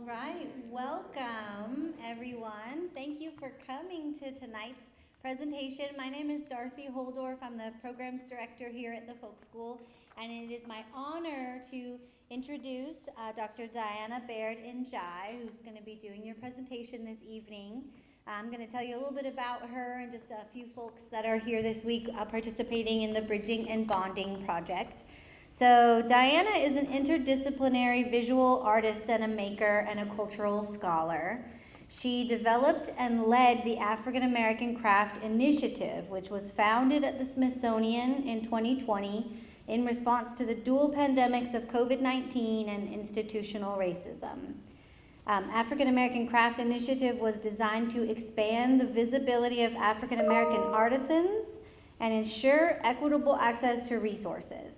All right, welcome everyone. Thank you for coming to tonight's presentation. My name is Darcy Holdorf. I'm the programs director here at the Folk School, and it is my honor to introduce Dr. Dianna Baird N'Diaye, who's going to be doing your presentation this evening. I'm going to tell you a little bit about her and just a few folks that are here this week participating in the Bridging and Bonding project. So Dianna is an interdisciplinary visual artist and a maker and a cultural scholar. She developed and led the African American Craft Initiative, which was founded at the Smithsonian in 2020 in response to the dual pandemics of COVID-19 and institutional racism. African American Craft Initiative was designed to expand the visibility of African American artisans and ensure equitable access to resources.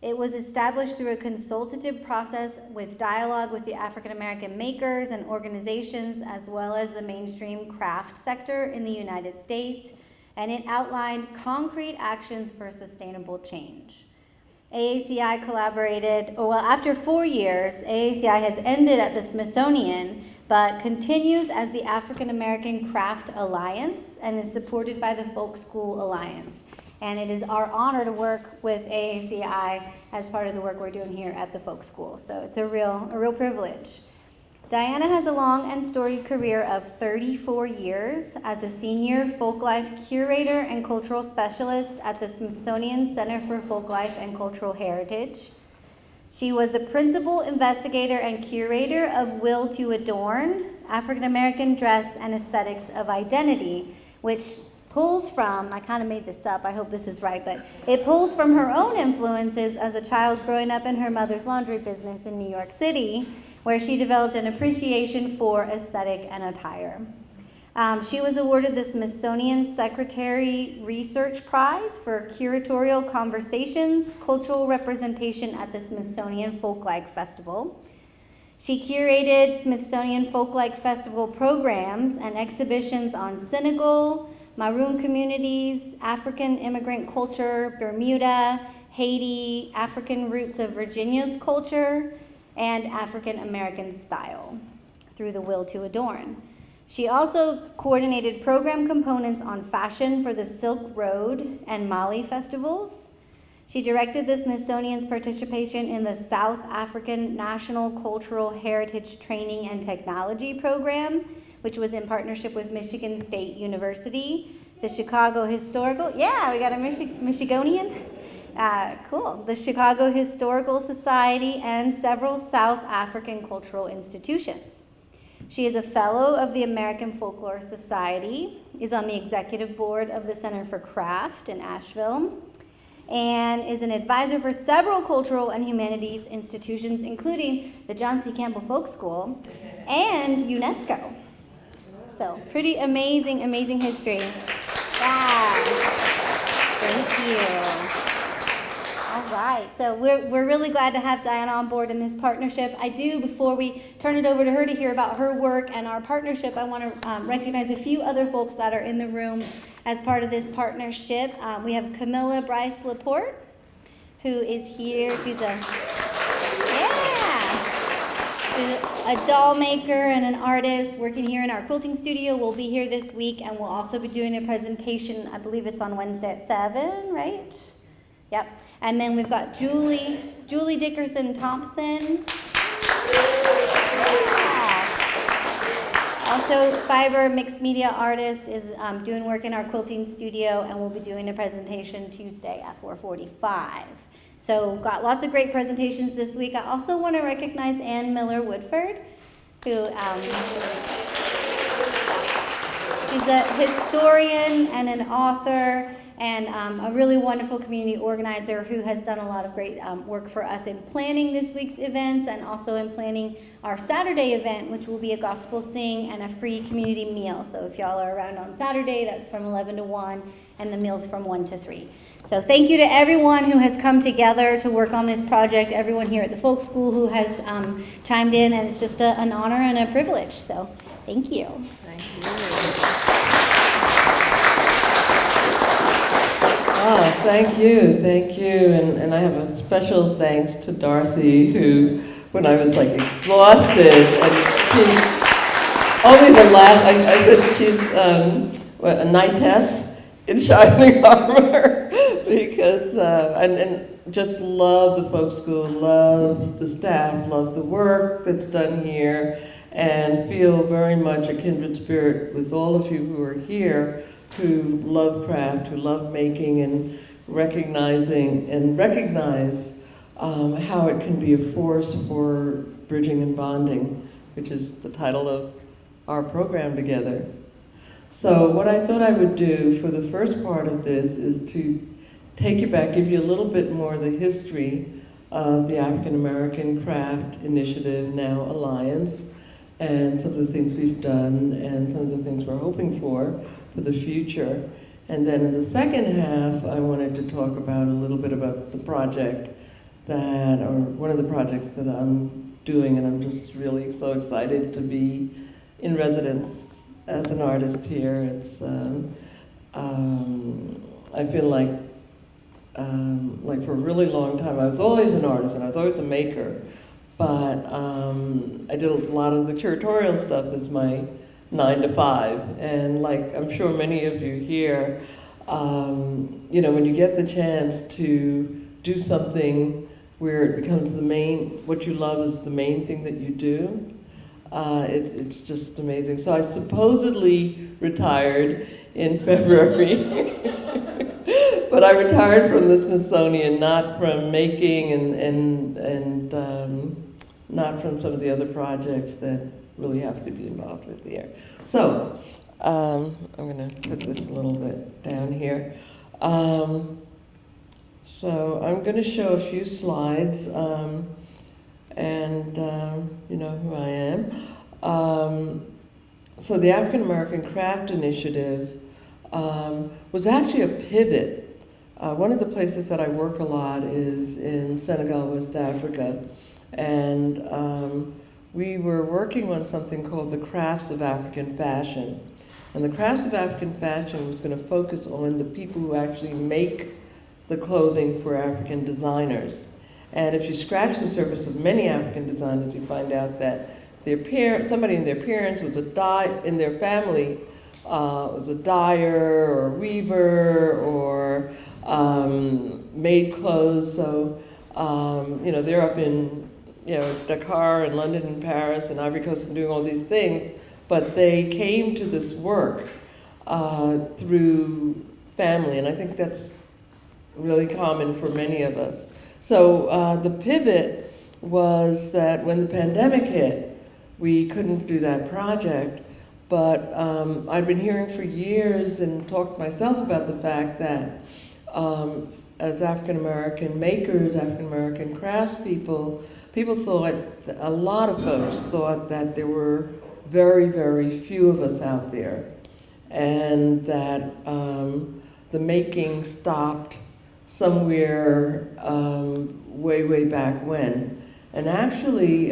It was established through a consultative process with dialogue with the African American makers and organizations, as well as the mainstream craft sector in the United States, and it outlined concrete actions for sustainable change. AACI collaborated, after 4 years, AACI has ended at the Smithsonian, but continues as the African American Craft Alliance and is supported by the Folk School Alliance. And it is our honor to work with AACI as part of the work we're doing here at the Folk School. So it's a real privilege. Dianna has a long and storied career of 34 years as a senior folklife curator and cultural specialist at the Smithsonian Center for Folklife and Cultural Heritage. She was the principal investigator and curator of Will to Adorn, African American Dress and Aesthetics of Identity, which pulls from, I kind of made this up, I hope this is right, but it pulls from her own influences as a child growing up in her mother's laundry business in New York City, where she developed an appreciation for aesthetic and attire. She was awarded the Smithsonian Secretary Research Prize for Curatorial Conversations, Cultural Representation at the Smithsonian Folklife Festival. She curated Smithsonian Folklife Festival programs and exhibitions on Senegal, Maroon communities, African immigrant culture, Bermuda, Haiti, African roots of Virginia's culture, and African American style through the Will to Adorn. She also coordinated program components on fashion for the Silk Road and Mali festivals. She directed the Smithsonian's participation in the South African National Cultural Heritage Training and Technology Program, which was in partnership with Michigan State University, the Chicago Historical, we got a Michigonian, cool, the Chicago Historical Society, and several South African cultural institutions. She is a fellow of the American Folklore Society, is on the executive board of the Center for Craft in Asheville, and is an advisor for several cultural and humanities institutions, including the John C. Campbell Folk School and UNESCO. So pretty amazing history. Yeah. Thank you. All right, so we're really glad to have Dianna on board in this partnership. Before we turn it over to her to hear about her work and our partnership, I want to recognize a few other folks that are in the room as part of this partnership. We have Camilla Bryce Laporte, who is here. She's a doll maker and an artist working here in our quilting studio. Will be here this week, and we'll also be doing a presentation. I believe it's on Wednesday at 7, right? Yep. And then we've got Julie Dickerson Thompson. Yeah. Also, Fiber Mixed Media Artist is doing work in our quilting studio, and we'll be doing a presentation Tuesday at 4:45. So got lots of great presentations this week. I also want to recognize Ann Miller Woodford, who she's a historian and an author and a really wonderful community organizer who has done a lot of great work for us in planning this week's events and also in planning our Saturday event, which will be a gospel sing and a free community meal. So if y'all are around on Saturday, that's from 11 to 1, and the meal's from 1 to 3. So thank you to everyone who has come together to work on this project, everyone here at the Folk School who has chimed in, and it's just an honor and a privilege. So thank you. Thank you. Oh, thank you. And I have a special thanks to Darcy, who, when I was like exhausted and she's only the last, I said she's a knightess in shining armor because, and just love the folk school, love the staff, love the work that's done here, and feel very much a kindred spirit with all of you who are here who love craft, who love making and recognize how it can be a force for bridging and bonding, which is the title of our program together. So what I thought I would do for the first part of this is to take you back, give you a little bit more of the history of the African American Craft Initiative, now Alliance, and some of the things we've done and some of the things we're hoping for the future. And then in the second half, I wanted to talk about a little bit about the project or one of the projects that I'm doing, and I'm just really so excited to be in residence as an artist here. It's, I feel like for a really long time, I was always an artist and I was always a maker, but I did a lot of the curatorial stuff as my 9 to 5, and like I'm sure many of you here, you know, when you get the chance to do something where it becomes what you love is the main thing that you do, it's just amazing. So I supposedly retired in February, but I retired from the Smithsonian, not from making and not from some of the other projects that really have to be involved with here. So I'm going to put this a little bit down here. So I'm going to show a few slides, and you know who I am. So the African American Craft Initiative was actually a pivot. One of the places that I work a lot is in Senegal, West Africa, and we were working on something called the Crafts of African Fashion. And the Crafts of African Fashion was going to focus on the people who actually make the clothing for African designers. And if you scratch the surface of many African designers, you find out that somebody in their parents was in their family was a dyer or a weaver or made clothes. So you know, they're up in Dakar and London and Paris and Ivory Coast and doing all these things, but they came to this work through family, and I think that's really common for many of us. So the pivot was that when the pandemic hit, we couldn't do that project, but I'd been hearing for years and talked myself about the fact that as African American makers, African American craftspeople, a lot of folks thought that there were very, very few of us out there, and that the making stopped somewhere way, way back when. And actually,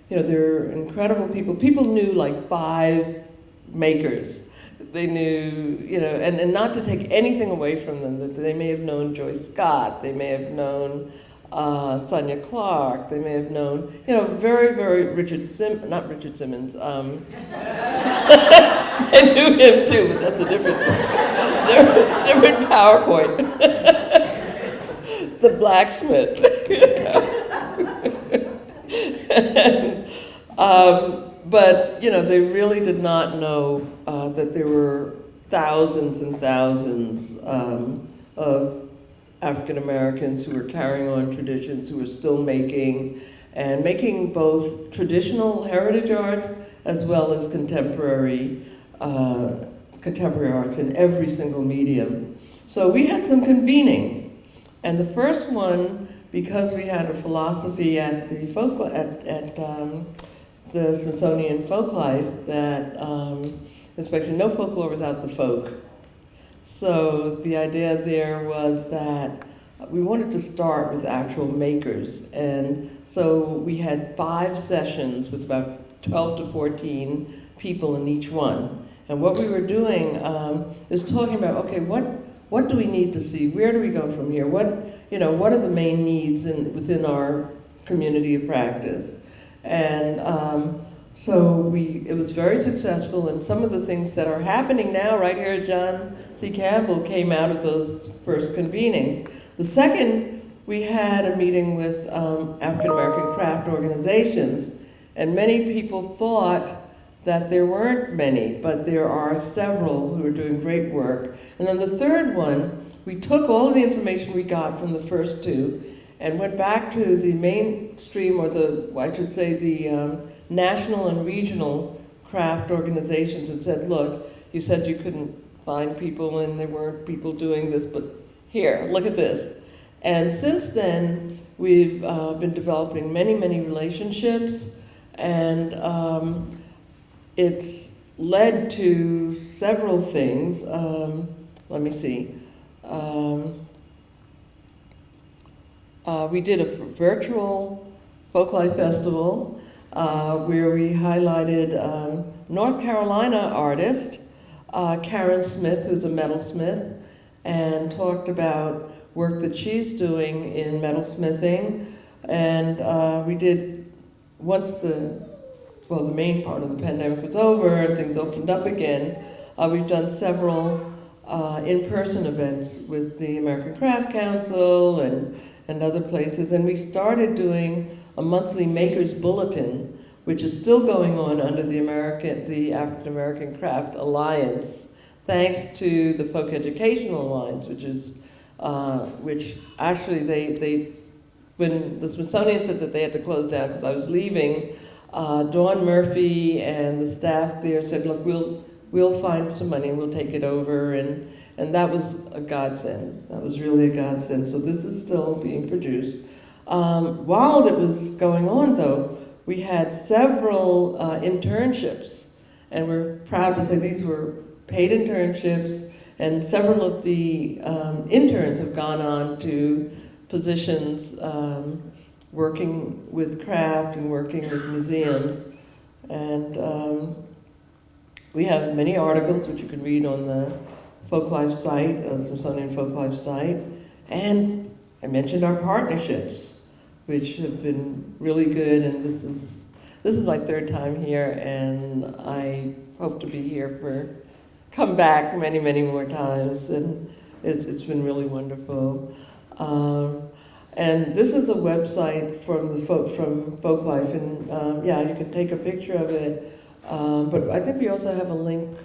there are incredible people. People knew like 5 makers. They knew, and not to take anything away from them, that they may have known Joyce Scott, they may have known Sonia Clark, they may have known, very, very not Richard Simmons. I knew him too, but that's a different PowerPoint. The blacksmith. But they really did not know that there were thousands and thousands of African Americans who were carrying on traditions, who were still making both traditional heritage arts as well as contemporary arts in every single medium. So we had some convenings, and the first one, because we had a philosophy at the the Smithsonian Folklife that especially no folklore without the folk. So the idea there was that we wanted to start with actual makers, and so we had 5 sessions with about 12 to 14 people in each one. And what we were doing is talking about, okay, what do we need to see? Where do we go from here? What are the main needs within our community of practice? And So it was very successful, and some of the things that are happening now right here at John C. Campbell came out of those first convenings. The second, we had a meeting with African American craft organizations, and many people thought that there weren't many, but there are several who are doing great work. And then the third one, we took all of the information we got from the first two and went back to the mainstream, or I should say the national and regional craft organizations, and said, look, you said you couldn't find people and there weren't people doing this, but here, look at this. And since then, we've been developing many, many relationships, and it's led to several things. Let me see. We did a virtual Folklife Festival where we highlighted North Carolina artist Karen Smith, who's a metalsmith, and talked about work that she's doing in metalsmithing. And we did, once the main part of the pandemic was over and things opened up again, we've done several in-person events with the American Craft Council and other places. And we started doing a monthly Makers Bulletin, which is still going on under the African American Craft Alliance, thanks to the Folk Educational Alliance, which actually when the Smithsonian said that they had to close down because I was leaving, Dawn Murphy and the staff there said, look, we'll find some money and we'll take it over, and that was a godsend. That was really a godsend. So this is still being produced. While it was going on, though, we had several internships, and we're proud to say these were paid internships, and several of the interns have gone on to positions working with craft and working with museums. And we have many articles which you can read on the Folklife site, Smithsonian Folklife site. And I mentioned our partnerships, which have been really good, and this is my third time here, and I hope to be here come back many, many more times, and it's been really wonderful. And this is a website from Folklife, and yeah, you can take a picture of it, but I think we also have a link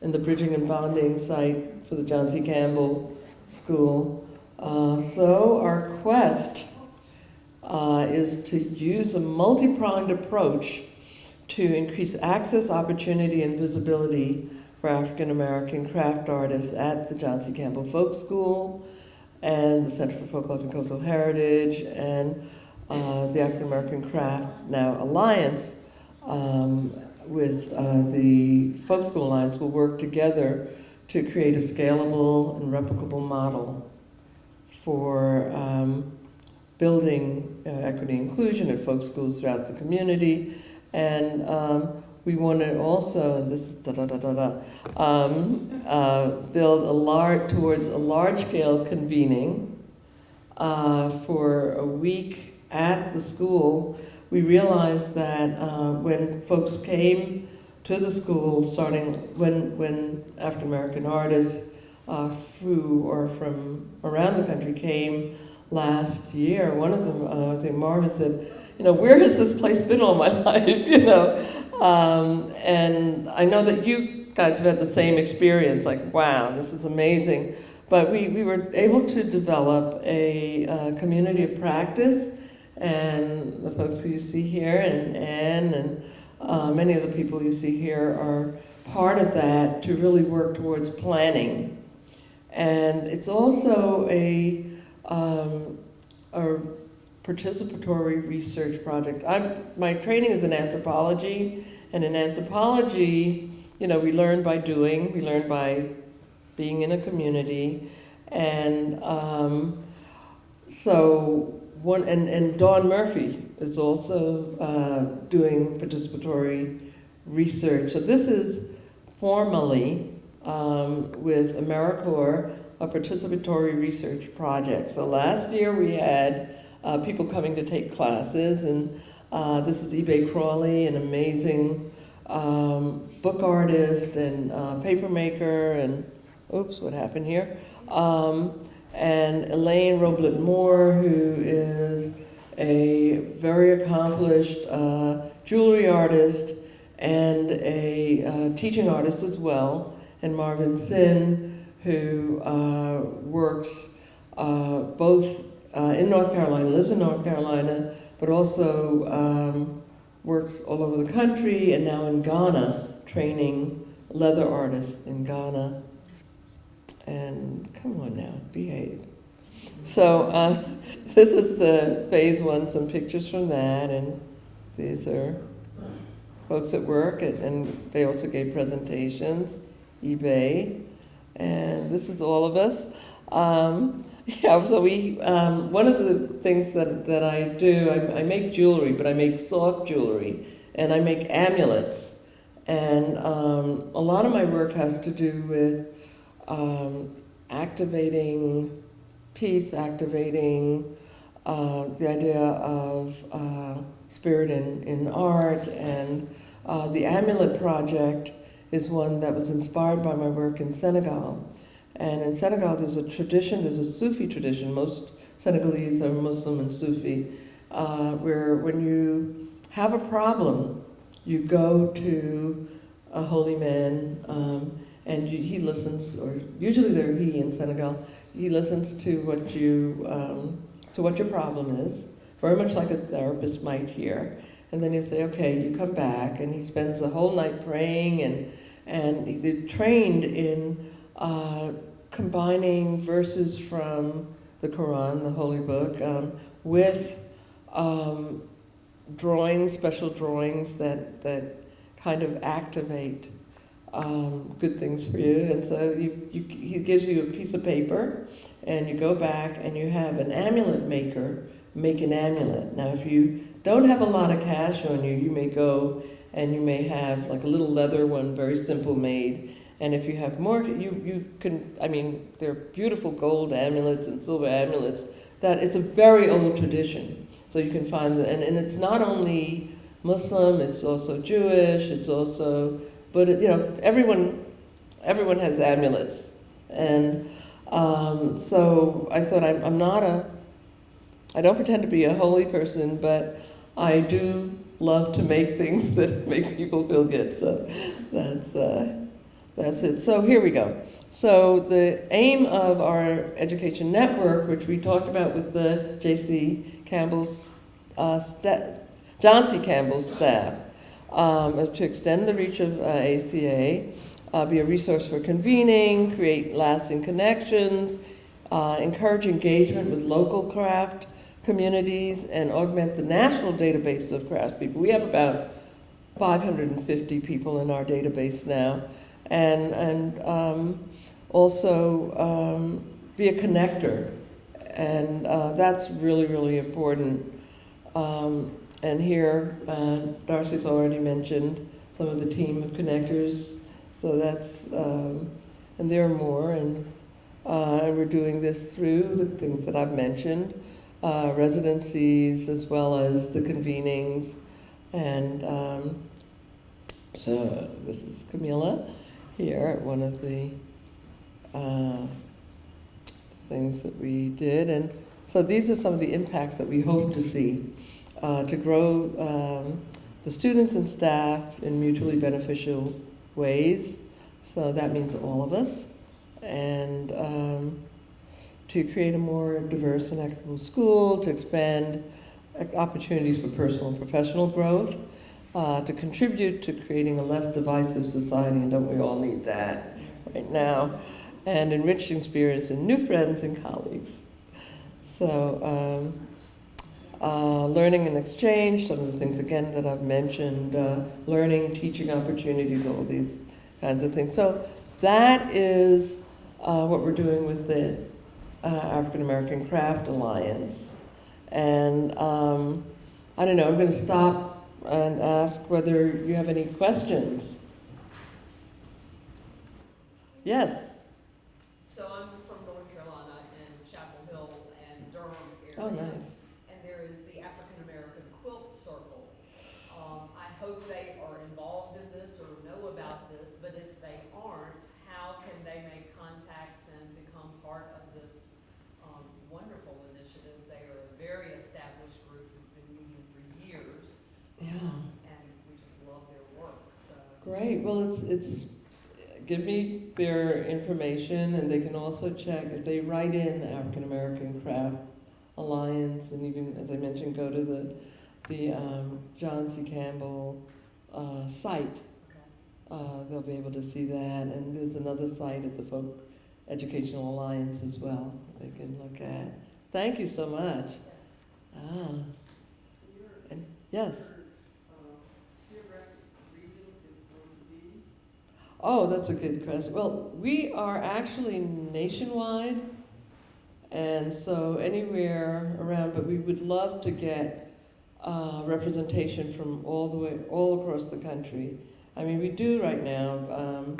in the Bridging and Bonding site for the John C. Campbell School. So our quest is to use a multi-pronged approach to increase access, opportunity, and visibility for African American craft artists at the John C. Campbell Folk School and the Center for Folklife and Cultural Heritage and the African American Craft Now Alliance with the Folk School Alliance will work together to create a scalable and replicable model for building equity and inclusion at folk schools throughout the community. And we want to also, and this is build towards a large-scale convening for a week at the school. We realized that when folks came to the school, starting when African American artists from around the country came last year, one of them, I think Marvin said, where has this place been all my life, and I know that you guys have had the same experience, like, wow, this is amazing. But we were able to develop a community of practice, and the folks who you see here, and Anne, and many of the people you see here are part of that to really work towards planning. And it's also a participatory research project. My training is in anthropology, and in anthropology, we learn by doing, we learn by being in a community, and and Dawn Murphy is also doing participatory research. So this is formally with AmeriCorps a participatory research project. So last year we had people coming to take classes, and This is eBay Crawley, an amazing book artist and paper maker, and oops, what happened here? And Elaine Roblet Moore, who is a very accomplished jewelry artist and a teaching artist as well, and Marvin Sin, who works both in North Carolina, lives in North Carolina, but also works all over the country, and now in Ghana, training leather artists in Ghana. And come on now, behave. So this is the phase one, some pictures from that, and these are folks at work, and they also gave presentations, eBay, and this is all of us. Yeah, so we, one of the things that I do, I make jewelry, but I make soft jewelry, and I make amulets. And a lot of my work has to do with activating peace, activating the idea of spirit in art. And the Amulet Project is one that was inspired by my work in Senegal. And in Senegal, there's a tradition, there's a Sufi tradition. Most Senegalese are Muslim and Sufi, where when you have a problem, you go to a holy man, and he listens, or usually they're he in Senegal. He listens to what your problem is, very much like a therapist might hear. And then you say, okay, you come back, and he spends the whole night praying, and they're trained in combining verses from the Quran, the holy book, with drawings, special drawings that kind of activate good things for you. And so he gives you a piece of paper, and you go back and you have an amulet maker make an amulet. Now, if you don't have a lot of cash on you, you may go and you may have like a little leather one, very simple made. And if you have more, you can, I mean, they're beautiful gold amulets and silver amulets. That it's a very old tradition. So you can find, and it's not only Muslim, it's also Jewish, it's also, but you know, everyone has amulets. And so I thought I don't pretend to be a holy person, but I do love to make things that make people feel good. So that's it. So here we go. So the aim of our education network, which we talked about with the Campbell's John C. Campbell's staff, to extend the reach of ACA, be a resource for convening, create lasting connections, encourage engagement with local craft communities, and augment the national database of craftspeople. We have about 550 people in our database now. And also be a connector, and that's really, really important. And here, Darcy's already mentioned some of the team of connectors, so that's, and there are more, and we're doing this through the things that I've mentioned, residencies as well as the convenings, and so this is Camilla here, one of the things that we did. And so these are some of the impacts that we hope to see, to grow the students and staff in mutually beneficial ways. So that means all of us. And to create a more diverse and equitable school, to expand opportunities for personal and professional growth, to contribute to creating a less divisive society, and don't we all need that right now, and enrich experience in new friends and colleagues. So learning and exchange, some of the things again that I've mentioned, learning, teaching opportunities, all these kinds of things. So that is what we're doing with the African American Craft Alliance. And I don't know, I'm going to stop and ask whether you have any questions. Yes? So I'm from North Carolina in Chapel Hill and Durham area. Oh, nice. And there is the African American Quilt Circle hope they are involved in this or know about this, but if they aren't, how can they make contacts and become part of this wonderful initiative? They are a very established group who've been meeting for years. Yeah. And we just love their work, so. Great. Well, it's give me their information, and they can also check if they write in African American Craft Alliance, and even as I mentioned, go to the John C. Campbell site. Okay. They'll be able to see that, and there's another site at the Folk Educational Alliance as well they can look at. Thank you so much. Yes. Ah. And, yes. Oh, that's a good question. Well, we are actually nationwide, and so anywhere around, but we would love to get representation from all across the country. I mean, we do right now,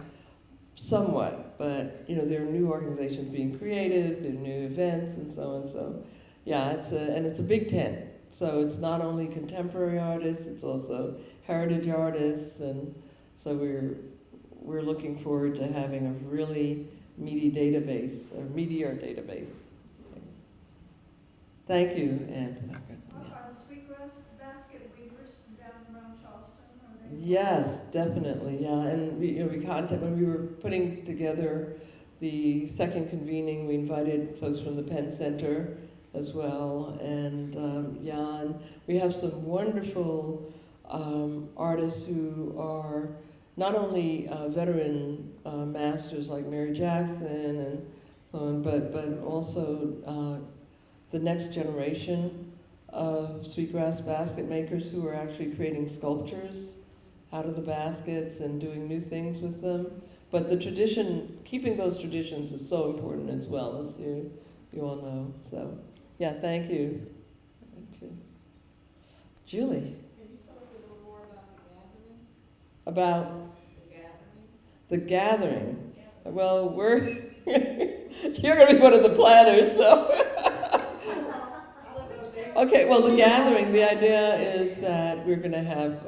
somewhat, but you know, there are new organizations being created, there are new events, and so on. So, yeah, it's a big tent. So it's not only contemporary artists, it's also heritage artists, and so we're looking forward to having a really meatier database. Thank you, Ann. Are the sweetgrass basket weavers from down around Charleston? Are they? Yes, definitely, yeah. And when we were putting together the second convening, we invited folks from the Penn Center as well, and Jan. We have some wonderful artists who are not only veteran masters like Mary Jackson and so on, but also the next generation of sweetgrass basket makers who are actually creating sculptures out of the baskets and doing new things with them. But the tradition, keeping those traditions is so important as well, as you all know. So, yeah, thank you. Julie. Can you tell us a little more about the gathering? About The the gathering? gathering. Well, you're going to be one of the planners, so. Okay, well, the gathering, the idea is that we're going to have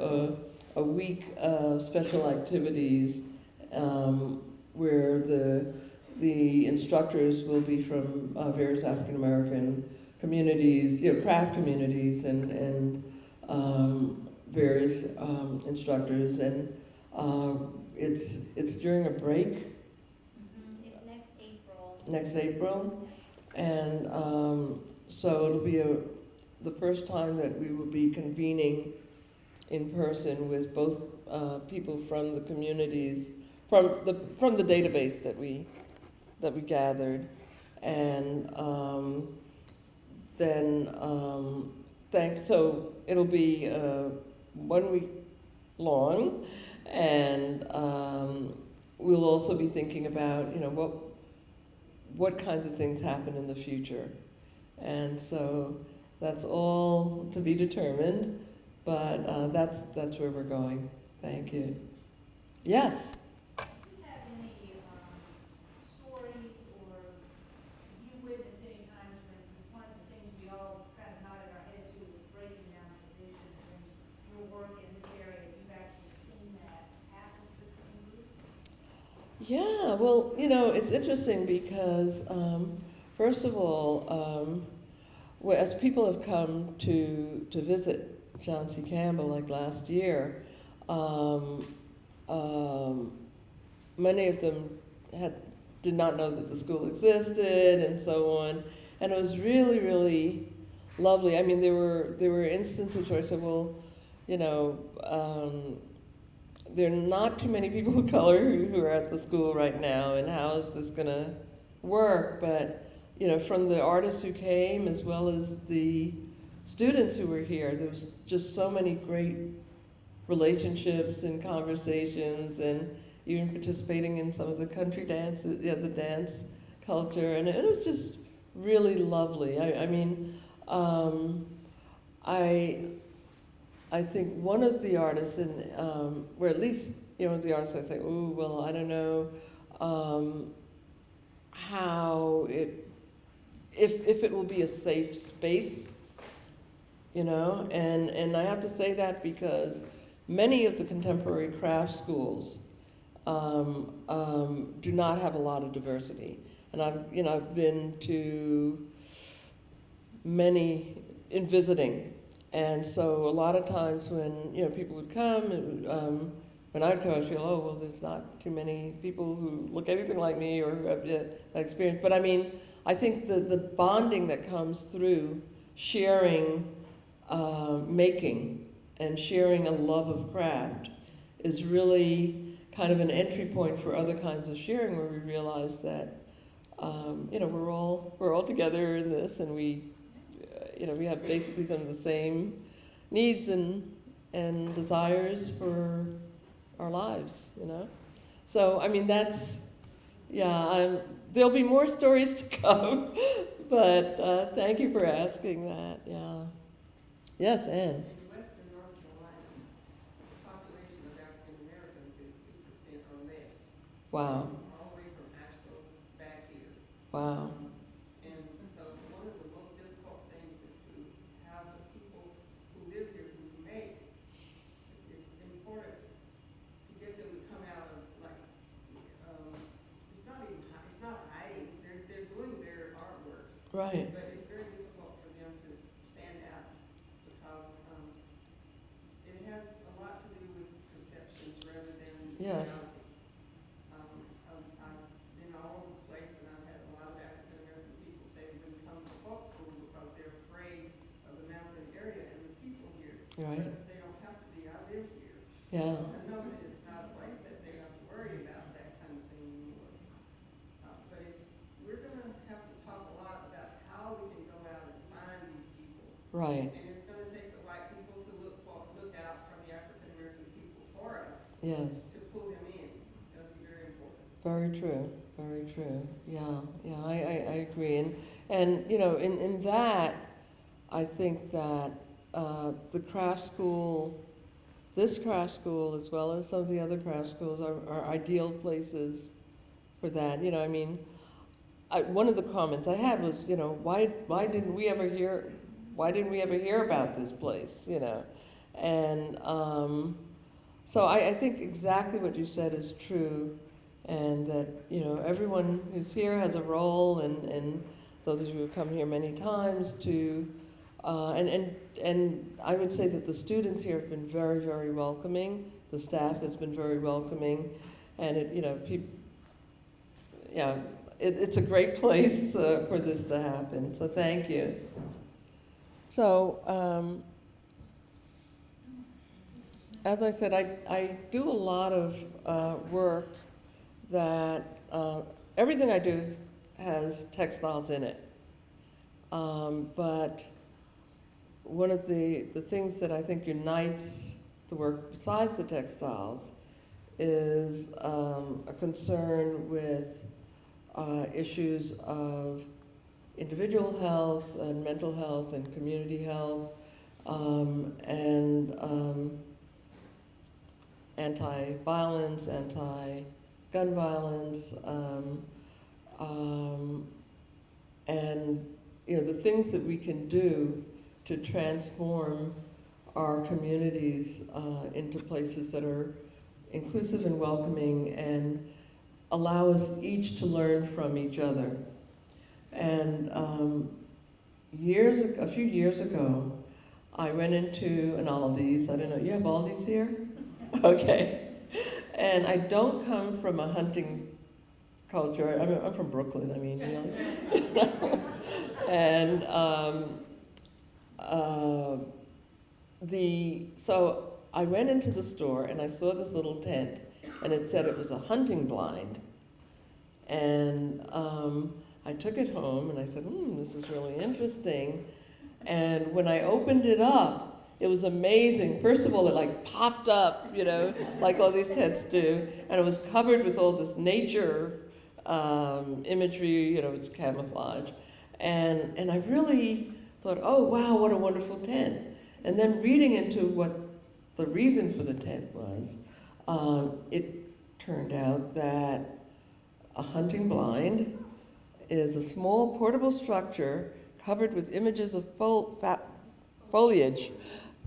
a week of special activities where the instructors will be from various African American communities, craft communities, and various instructors, and it's during a break. Mm-hmm. It's Next April, and so it'll be the first time that we will be convening in person with both people from the communities, from the database that we gathered, and so it'll be 1 week long, and we'll also be thinking about what kinds of things happen in the future, and so that's all to be determined, but that's where we're going. Thank you. Yes. Do you have any stories, or you witnessed any times when one of the things we all kind of nodded our heads to was breaking down tradition, and your work in this area, you've actually seen that happen between groups? Yeah, well, it's interesting because, first of all, as people have come to visit John C. Campbell, like last year, many of them did not know that the school existed and so on, and it was really, really lovely. I mean, there were instances where I said, well, there are not too many people of color who are at the school right now, and how is this going to work? But, from the artists who came as well as the students who were here, there was just so many great relationships and conversations, and even participating in some of the country dances, the dance culture, and it was just really lovely. I think one of the artists, where at least, the artists I say, oh, well, I don't know how if it will be a safe space, and I have to say that because, many of the contemporary craft schools do not have a lot of diversity. And I've been to many in visiting. And so a lot of times when, people would come, when I'd come, I'd feel, oh, well, there's not too many people who look anything like me or have that experience. But I mean, I think the bonding that comes through sharing, making, and sharing a love of craft is really kind of an entry point for other kinds of sharing, where we realize that, we're all together in this, and we have basically some of the same needs and desires for our lives, So, I mean, there'll be more stories to come, but thank you for asking that, yeah. Yes, Ann? In western North Carolina, the population of African Americans is 2% or less. Wow, All the way from Asheville back here. wow, And so one of the most difficult things is to have the people who live here who make, it's important to get them to come out of it's not hiding, they're doing their artworks. right, But it's very difficult for them to stand out because it has a lot to do with perceptions rather than Yes. reality. I've been all over the place, and I've had a lot of African American people say they wouldn't come to folk school because they're afraid of the mountain area and the people here. right, But they don't have to be. I live here. yeah, I know that it's not a place that they have to worry about that kind of thing anymore. But we're gonna have to talk a lot about how we can go out and find these people. right, And it's gonna take the white people to look out from the African American people for us yes. to pull them in. It's gonna be very important. Very true, very true. Yeah, I agree. And in that, I think that the craft school, this craft school, as well as some of the other craft schools, are ideal places for that. I mean, one of the comments I had was, why didn't we ever hear about this place? And so I think exactly what you said is true. And that, everyone who's here has a role, and those of you who come here many times to, and I would say that the students here have been very, very welcoming. The staff has been very welcoming, and it's a great place for this to happen. So thank you. So, as I said, I do a lot of work that everything I do has textiles in it. But one of the things that I think unites the work besides the textiles is a concern with issues of individual health and mental health and community health, and anti-violence, anti-gun violence, and the things that we can do to transform our communities into places that are inclusive and welcoming and allow us each to learn from each other. And a few years ago, I went into an Aldi's. I don't know, you have Aldi's here? Okay. And I don't come from a hunting culture. I'm from Brooklyn, And so I went into the store and I saw this little tent, and it said it was a hunting blind. And I took it home and I said, this is really interesting. And when I opened it up, it was amazing. First of all, it popped up, like all these tents do. And it was covered with all this nature imagery, it's camouflage. And I really thought, oh, wow, what a wonderful tent. And then reading into what the reason for the tent was, it turned out that a hunting blind is a small portable structure covered with images of foliage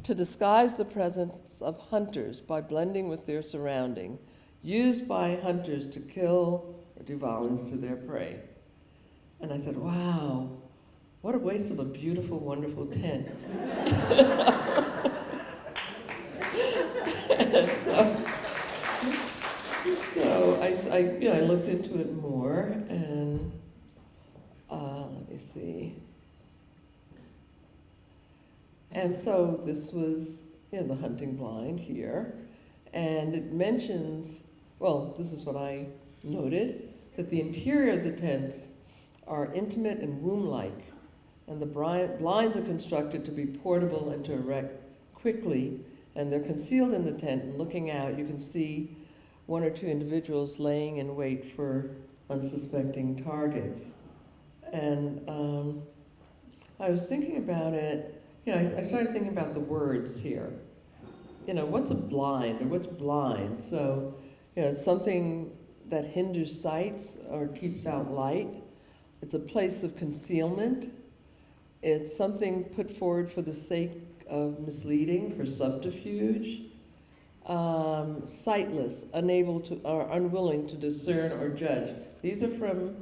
to disguise the presence of hunters by blending with their surrounding, used by hunters to kill or do violence to their prey. And I said, wow, what a waste of a beautiful, wonderful tent. So I looked into it more, and let me see. And so this was, the hunting blind here, and it mentions, well, this is what I noted, that the interior of the tents are intimate and womb-like, and the blinds are constructed to be portable and to erect quickly, and they're concealed in the tent, and looking out, you can see one or two individuals laying in wait for unsuspecting targets. And I was thinking about it, I started thinking about the words here. What's a blind, or what's blind? So, it's something that hinders sight or keeps out light. It's a place of concealment. It's something put forward for the sake of misleading, for subterfuge. Sightless, unable to, or unwilling to discern or judge. These are from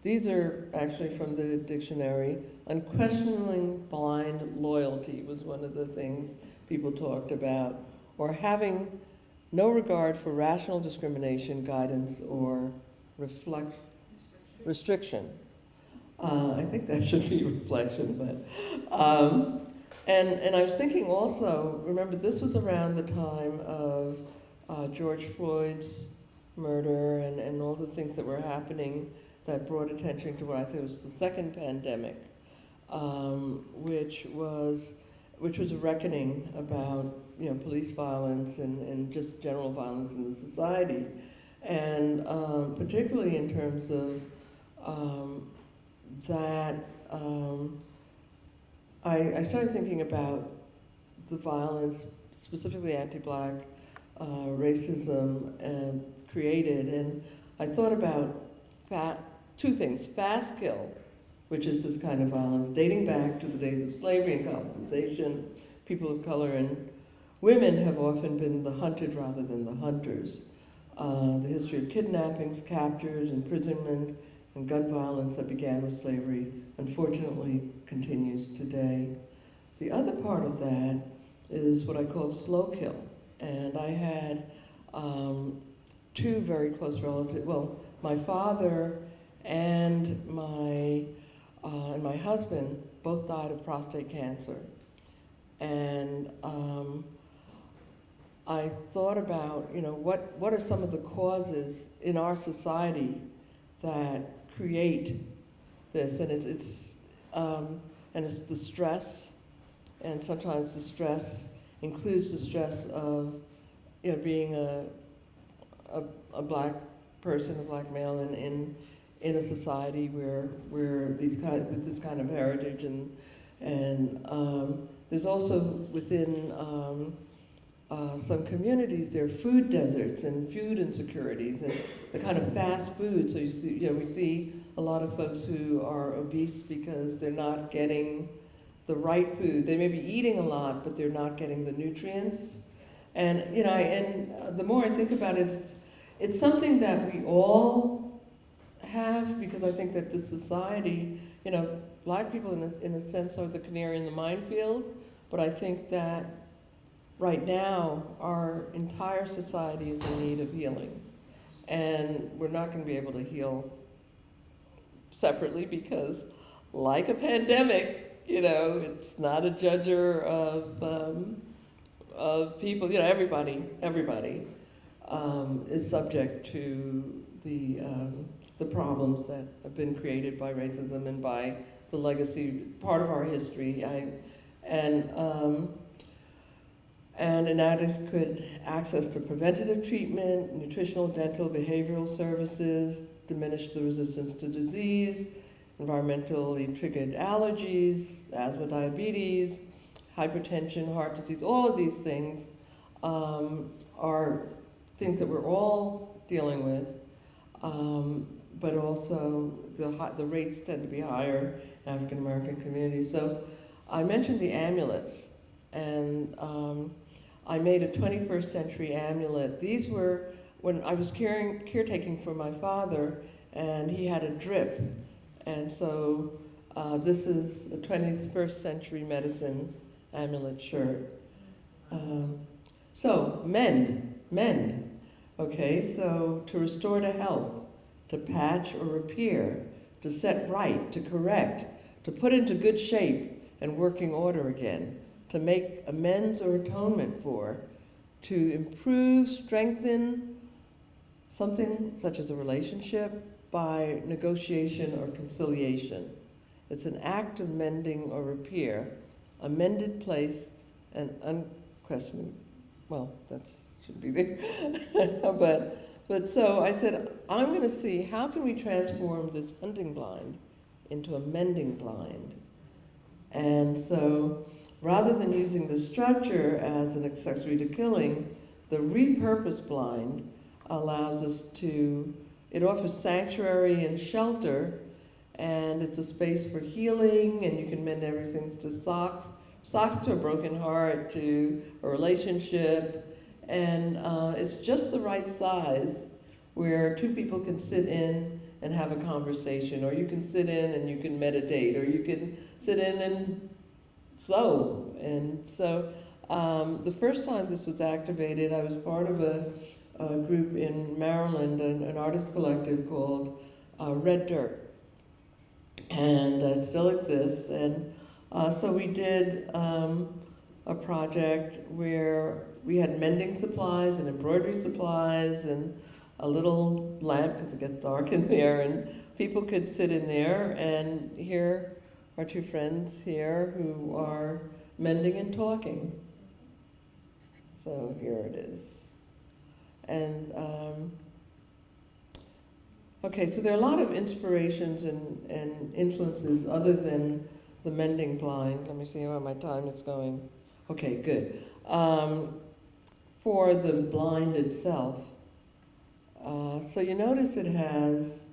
these are actually from the dictionary. Unquestioning blind loyalty was one of the things people talked about, or having no regard for rational discrimination, guidance, or restriction. I think that should be reflection, but and I was thinking also, remember this was around the time of George Floyd's murder and all the things that were happening that brought attention to what I think was the second pandemic, which was a reckoning about police violence and just general violence in the society, and particularly in terms of that. I started thinking about the violence, specifically anti-Black racism, and created, and I thought about two things: fast kill, which is this kind of violence dating back to the days of slavery and colonization. People of color and women have often been the hunted rather than the hunters. The history of kidnappings, captures, imprisonment, and gun violence that began with slavery, unfortunately, continues today. The other part of that is what I call slow kill. And I had two very close relatives, well, my father and my husband both died of prostate cancer. And I thought about, what are some of the causes in our society that create this, and it's the stress, and sometimes the stress includes the stress of being a Black person, a Black male, in a society where with this kind of heritage, and there's also within some communities, there are food deserts and food insecurities and the kind of fast food. So we see a lot of folks who are obese because they're not getting the right food. They may be eating a lot, but they're not getting the nutrients. And the more I think about it, it's something that we all have, because I think that the society, Black people in a sense are the canary in the minefield, but I think that right now, our entire society is in need of healing. And we're not going to be able to heal separately because, like a pandemic, it's not a judger of people. Everybody is subject to the problems that have been created by racism and by the legacy, part of our history. And inadequate access to preventative treatment, nutritional, dental, behavioral services, diminish the resistance to disease, environmentally triggered allergies, asthma, diabetes, hypertension, heart disease. All of these things are things that we're all dealing with, but also the rates tend to be higher in African American communities. So I mentioned the amulets, and I made a 21st century amulet. These were when I was caretaking for my father, and he had a drip, and so this is a 21st century medicine amulet shirt. So mend. Okay, so to restore to health, to patch or repair, to set right, to correct, to put into good shape and working order again, to make amends or atonement for, to improve, strengthen something such as a relationship by negotiation or conciliation. It's an act of mending or repair, a mended place and unquestioned. Well, that shouldn't be there. but so I said, I'm going to see how can we transform this hunting blind into a mending blind. And so rather than using the structure as an accessory to killing, the repurposed blind allows us to, it offers sanctuary and shelter, and it's a space for healing, and you can mend everything to socks to a broken heart, to a relationship, and it's just the right size where two people can sit in and have a conversation, or you can sit in and you can meditate, or you can sit in and sew. And so the first time this was activated, I was part of a group in Maryland, an artist collective called Red Dirt, and it still exists. And so we did a project where we had mending supplies and embroidery supplies and a little lamp because it gets dark in there, and people could sit in there. And here are two friends here who are mending and talking. So here it is. And okay, so there are a lot of inspirations and influences other than the mending blind. Let me see how my time is going. Okay, good. For the blind itself, so you notice it has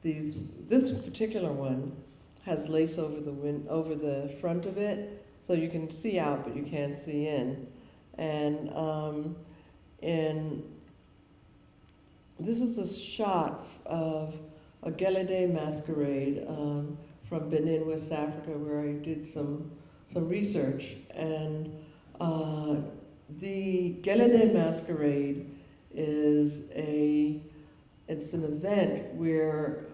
these. This particular one has lace over the front of it, so you can see out, but you can't see in. And this is a shot of a Gelede masquerade from Benin, West Africa, where I did some research. And the Gelede masquerade is it's an event where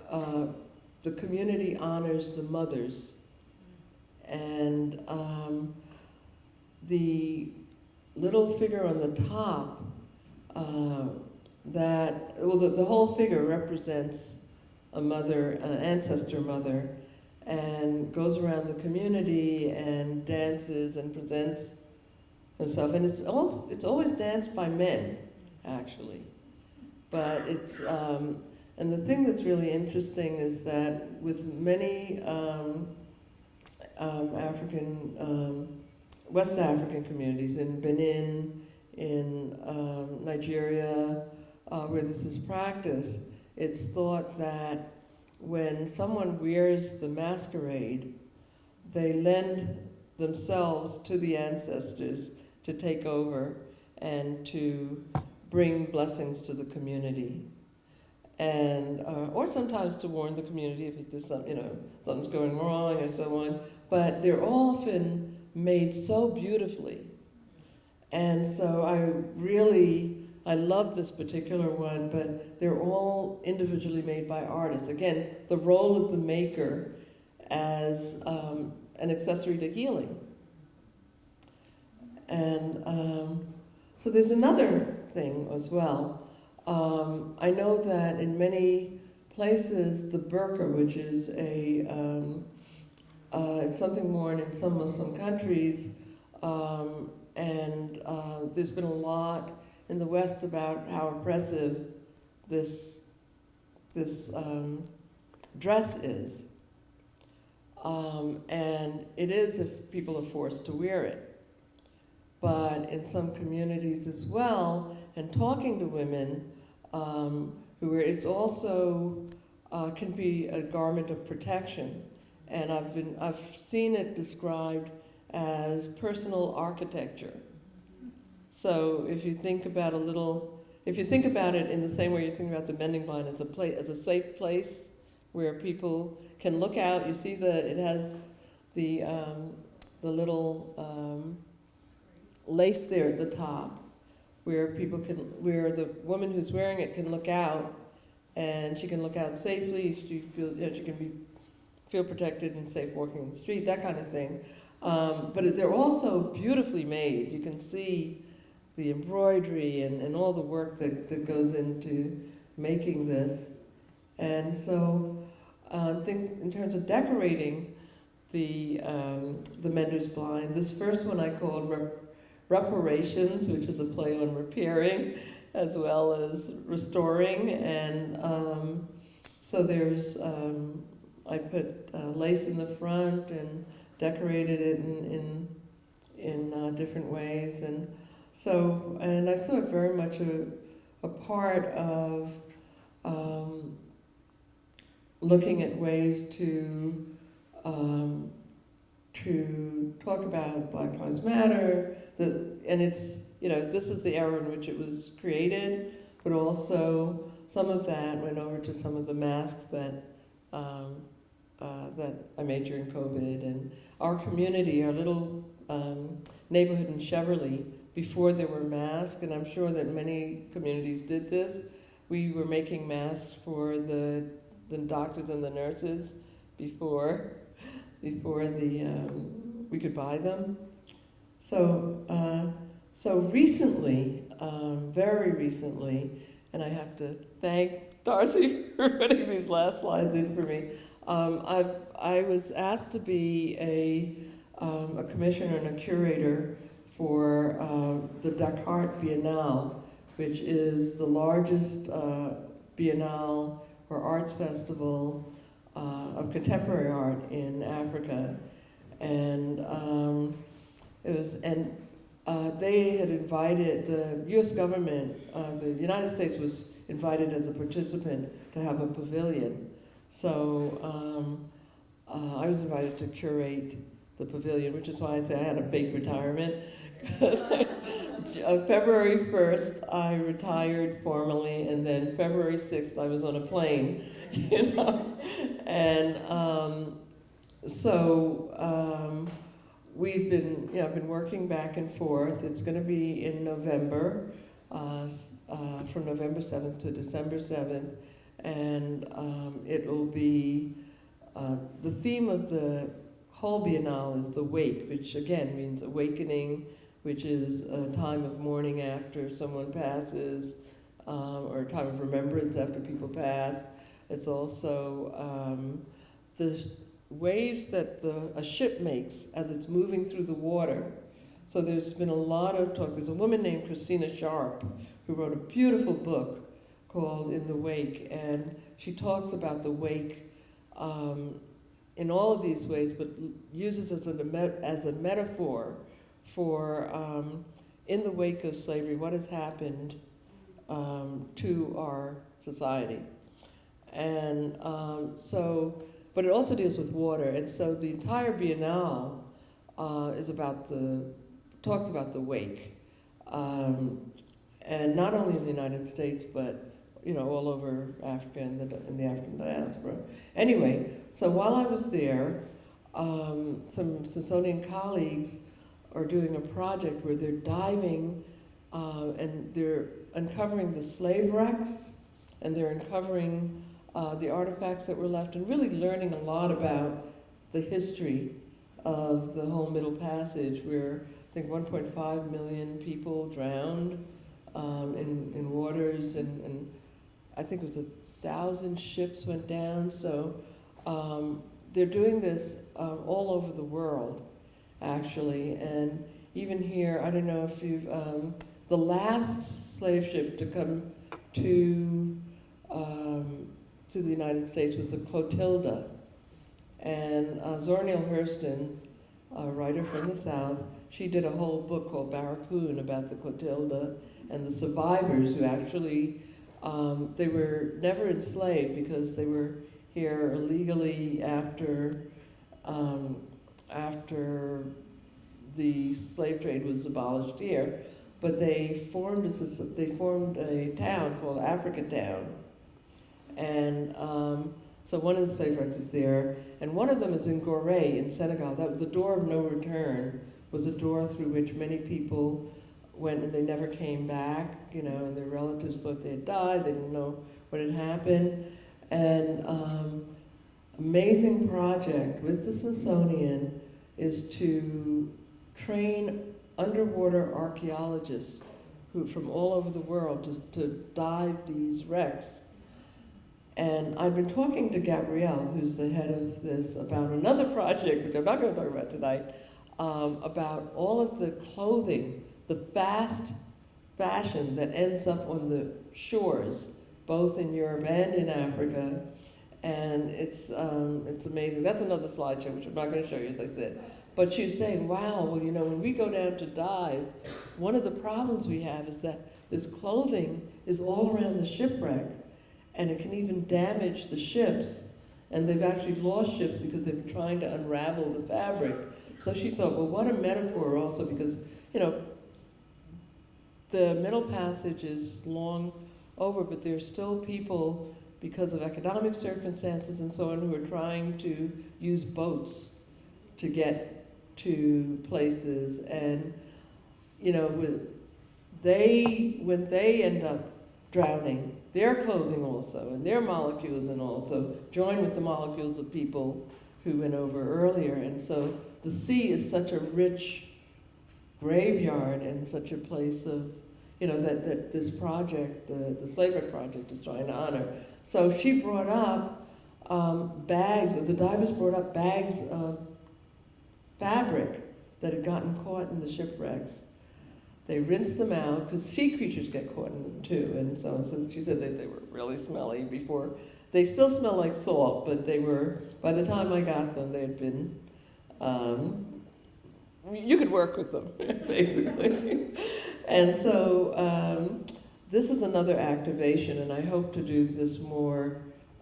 the community honors the mothers, and the little figure on the top, the whole figure represents a mother, an ancestor mother, and goes around the community and dances and presents herself. And it's always danced by men, actually. But it's, and the thing that's really interesting is that with many West African communities, in Benin, in Nigeria, where this is practiced, it's thought that when someone wears the masquerade, they lend themselves to the ancestors to take over and to bring blessings to the community, and or sometimes to warn the community if it's just something's going wrong and so on. But they're often made so beautifully, and so I love this particular one. But they're all individually made by artists. Again, the role of the maker as an accessory to healing. And so there's another thing as well. I know that in many places the burqa, which is it's something worn in some Muslim countries, and there's been a lot in the West about how oppressive this dress is, and it is if people are forced to wear it. But in some communities as well, and talking to women who wear it's also can be a garment of protection. and I've seen it described as personal architecture. So if you think about it in the same way you think about the mending blind, it's a safe place where people can look out. You see it has the little lace there at the top, where the woman who's wearing it can look out, and she can look out safely. She can feel protected and safe walking in the street, that kind of thing. But they're also beautifully made. You can see the embroidery and all the work that goes into making this. And so I think in terms of decorating the Mender's Blind, this first one I called Reparations, which is a play on repairing as well as restoring. And so there's, I put lace in the front and decorated it in different ways. And so, and I saw it very much a part of looking at ways to talk about Black Lives Matter, and it's, this is the era in which it was created, but also some of that went over to some of the masks that I made during COVID. And our community, our little neighborhood in Cheverly, before there were masks, and I'm sure that many communities did this, we were making masks for the doctors and the nurses before we could buy them. So recently, very recently, and I have to thank Darcy for putting these last slides in for me. I was asked to be a commissioner and a curator for the Dakar Biennale, which is the largest biennale or arts festival of contemporary art in Africa. And they had invited the U.S. government, the United States was invited as a participant to have a pavilion. So I was invited to curate the pavilion, which is why I say I had a fake retirement. February 1st, I retired formally, and then February 6th, I was on a plane, And we've been, I've been working back and forth. It's going to be in November, from November 7th to December 7th, and it will be, the theme of the whole Biennale is the wake, which again means awakening, which is a time of mourning after someone passes, or a time of remembrance after people pass. It's also the waves that a ship makes as it's moving through the water. So there's been a lot of talk. There's a woman named Christina Sharp who wrote a beautiful book called In the Wake, and she talks about the wake in all of these ways, but uses it as a metaphor for in the wake of slavery, what has happened to our society. And but it also deals with water, and so the entire Biennale talks about the wake, and not only in the United States, but all over Africa and the African diaspora. Anyway, so while I was there, some Smithsonian colleagues are doing a project where they're diving and they're uncovering the slave wrecks, and they're uncovering the artifacts that were left, and really learning a lot about the history of the whole Middle Passage, where I think 1.5 million people drowned in waters, and I think it was 1,000 ships went down. So they're doing this all over the world, actually, and even here, I don't know if you've, the last slave ship to come to the United States was the Clotilda, and Zora Neale Hurston, a writer from the South, she did a whole book called Barracoon about the Clotilda and the survivors who actually, they were never enslaved because they were here illegally after after the slave trade was abolished here, but they formed a town called Africatown, and so one of the slave wrecks is there, and one of them is in Gorée in Senegal. That the door of no return was a door through which many people went and they never came back, you know, and their relatives thought they had died, they didn't know what had happened. And amazing project with the Smithsonian is to train underwater archaeologists who from all over the world to dive these wrecks. And I've been talking to Gabrielle, who's the head of this, about another project, which I'm not going to talk about tonight, about all of the clothing, the fast fashion that ends up on the shores, both in Europe and in Africa. And it's amazing. That's another slideshow, which I'm not going to show you, as I said. But she was saying, wow, well, you know, when we go down to dive, one of the problems we have is that this clothing is all around the shipwreck, and it can even damage the ships. And they've actually lost ships because they've been trying to unravel the fabric. So she thought, well, what a metaphor also, because, you know, the Middle Passage is long over, but there's still people, because of economic circumstances and so on, who are trying to use boats to get to places. And, you know, when they end up drowning, their clothing also, and their molecules and also join with the molecules of people who went over earlier. And so the sea is such a rich graveyard and such a place of, you know, that this project, the Slave Wreck Project, is trying to honor. So she brought up bags, or the divers brought up bags of fabric that had gotten caught in the shipwrecks. They rinsed them out, because sea creatures get caught in them too, and so she said that they were really smelly before. They still smell like salt, but they were, by the time I got them, they had been, you could work with them, basically. And so this is another activation, and I hope to do this more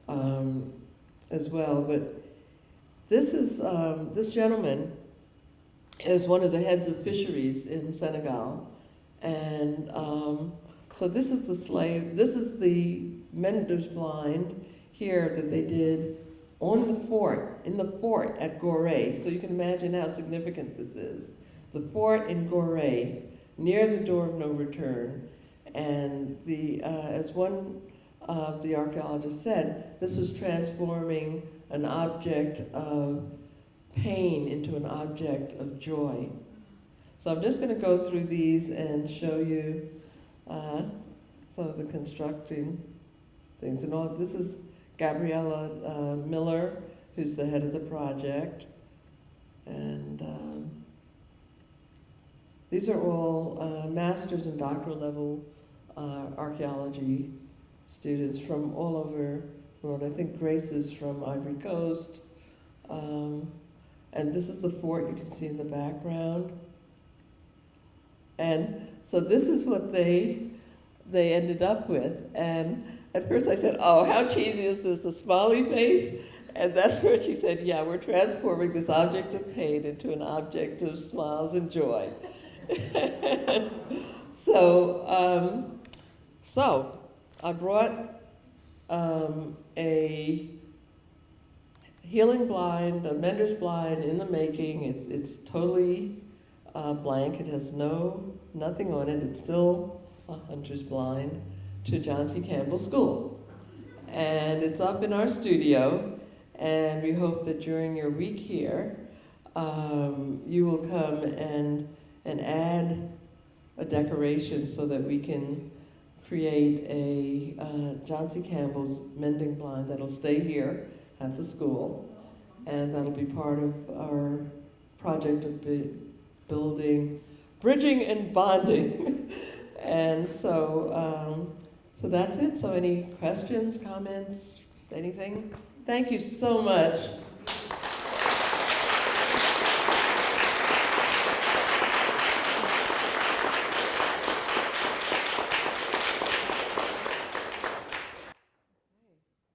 as well. But this is, this gentleman is one of the heads of fisheries in Senegal. And so this is the menders blind here that they did on the fort, in the fort at Gorée. So you can imagine how significant this is. The fort in Gorée, near the door of no return. And as one of the archaeologists said, this is transforming an object of pain into an object of joy. So I'm just going to go through these and show you some of the constructing things. And all this is Gabriella Miller, who's the head of the project. And these are all master's and doctoral level archaeology students from all over the world. I think Grace is from Ivory Coast. And this is the fort you can see in the background. And so this is what they ended up with. And at first I said, oh, how cheesy is this, a smiley face? And that's where she said, yeah, we're transforming this object of pain into an object of smiles and joy. So I brought a healing blind, a mender's blind in the making. It's totally blank. It has nothing on it. It's still a hunter's blind to John C. Campbell School. And it's up in our studio, and we hope that during your week here, you will come and add a decoration so that we can create a John C. Campbell's mending blind that'll stay here at the school, and that'll be part of our project of bridging and bonding. And so that's it. So any questions, comments, anything? Thank you so much.